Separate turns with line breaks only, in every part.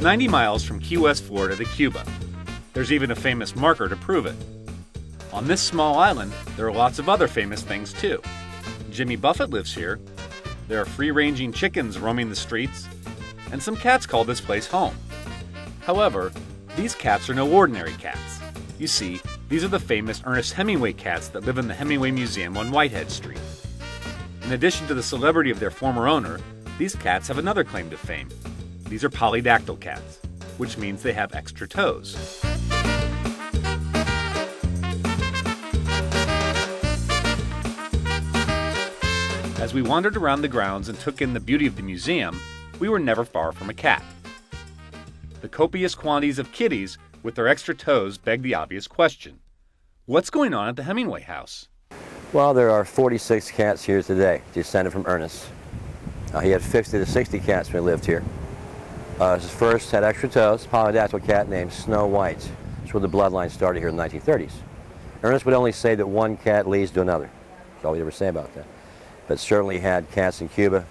90 miles from Key West, Florida to Cuba. There's even a famous marker to prove it. On this small island, there are lots of other famous things too. Jimmy Buffett lives here. There are free-ranging chickens roaming the streets, and some cats call this place home. However, these cats are no ordinary cats. You see, these are the famous Ernest Hemingway cats that live in the Hemingway Museum on Whitehead Street. In addition to the celebrity of their former owner, these cats have another claim to fame. These are polydactyl cats, which means they have extra toes. As we wandered around the grounds and took in the beauty of the museum, we were never far from a cat. The copious quantities of kitties with their extra toes beg the obvious question. What's going on at the Hemingway house?
Well, there are 46 cats here today, descended from Ernest. He had 50 to 60 cats when he lived here. His first had extra toes, polydactyl cat named Snow White. That's where the bloodline started here in the 1930s. Ernest would only say that one cat leads to another. That's all he'd ever say about that. But certainly had cats in Cuba.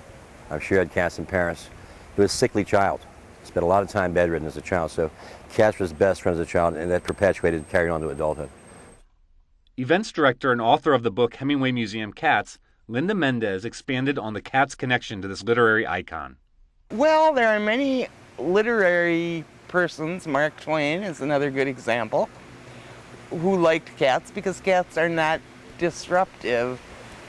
I'm sure he had cats in Paris. He was a sickly child. Spent a lot of time bedridden as a child, so cats were his best friend as a child, and that perpetuated, carried on to adulthood.
Events director and author of the book Hemingway Museum Cats, Linda Mendez, expanded on the cat's connection to this literary icon.
Well, there are many literary persons, Mark Twain is another good example, who liked cats because cats are not disruptive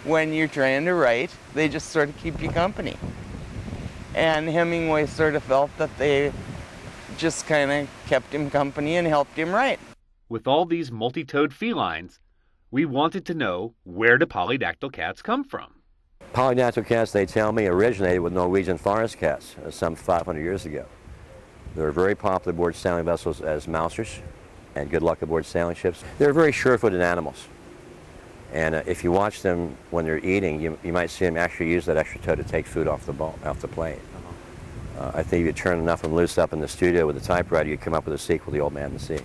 when you're trying to write. They just sort of keep you company. And Hemingway sort of felt that they just kind of kept him company and helped him write.
With all these multi-toed felines, we wanted to know, where do polydactyl cats come from?
Polydactyl cats, they tell me, originated with Norwegian forest cats some 500 years ago. They were very popular aboard sailing vessels as mousers and good luck aboard sailing ships. They're very sure-footed animals. And if you watch them when they're eating, you might see them actually use that extra toe to take food off the plate. I think if you turn enough of them loose up in the studio with a typewriter, you'd come up with a sequel, The Old Man and the Sea.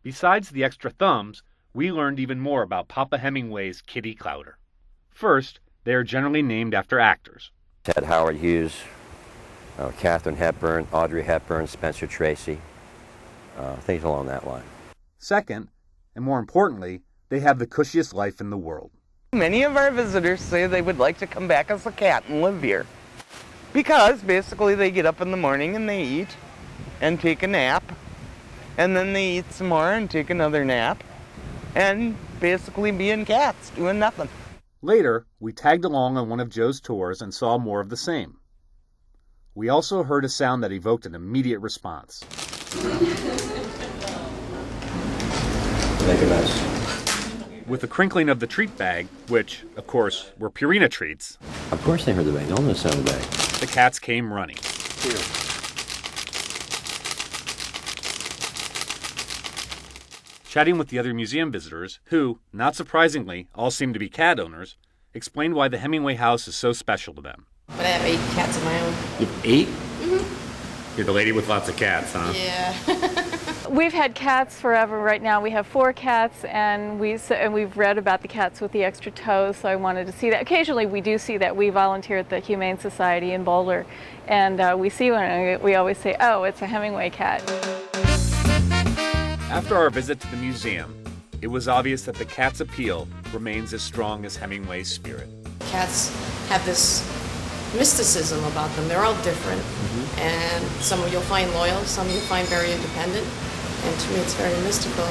Besides the extra thumbs, we learned even more about Papa Hemingway's kitty Clowder. First, they are generally named after actors.
Ted Howard Hughes, Katharine Hepburn, Audrey Hepburn, Spencer Tracy, things along that line.
Second, and more importantly, they have the cushiest life in the world.
Many of our visitors say they would like to come back as a cat and live here. Because basically they get up in the morning and they eat and take a nap. And then they eat some more and take another nap. And basically being cats, doing nothing.
Later, we tagged along on one of Joe's tours and saw more of the same. We also heard a sound that evoked an immediate response.
Make a mess.
With the crinkling of the treat bag, which, of course, were Purina treats.
Of course they heard the bag. No one knows the sound of the bag.
The cats came running.
Here.
Chatting with the other museum visitors, who, not surprisingly, all seem to be cat owners, explained why the Hemingway house is so special to them.
But I have 8 cats of my own.
You have 8? Mm-hmm. You're the lady with lots of cats, huh?
Yeah.
We've had cats forever. Right now we have 4 cats, and we've read about the cats with the extra toes, so I wanted to see that. Occasionally we do see that. We volunteer at the Humane Society in Boulder, and we see one, and we always say, oh, it's a Hemingway cat.
After our visit to the museum, it was obvious that the cat's appeal remains as strong as Hemingway's spirit.
Cats have this mysticism about them. They're all different, and some you'll find loyal, some you'll find very independent, and to me it's very mystical.